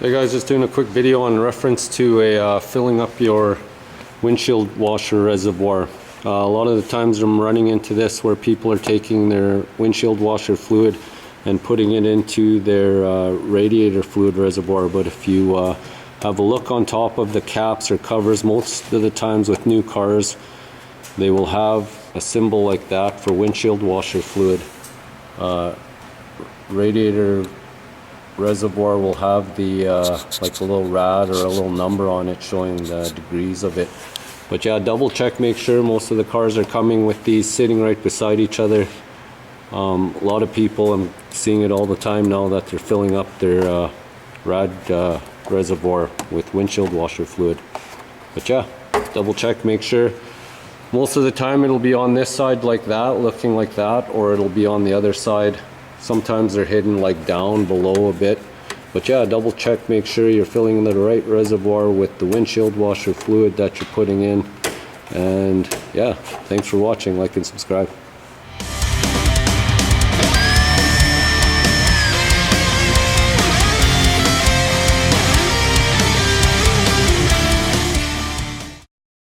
Hey guys, just doing a quick video in reference to filling up your windshield washer reservoir. A lot of the times I'm running into this where people are taking their windshield washer fluid and putting it into their radiator fluid reservoir. But if you have a look on top of the caps or covers, most of the times with new cars they will have a symbol like that for windshield washer fluid. Radiator reservoir will have the like a little rad or a little number on it showing the degrees of it. But yeah, double check, make sure. Most of the cars are coming with these sitting right beside each other. A lot of people, I'm seeing it all the time now, that they're filling up their rad reservoir with windshield washer fluid. But yeah, double check, make sure. Most of the time it'll be on this side like that, looking like that, or it'll be on the other side. Sometimes they're hidden like down below a bit. But yeah, double check, make sure you're filling in the right reservoir with the windshield washer fluid that you're putting in. And yeah, thanks for watching. Like and subscribe.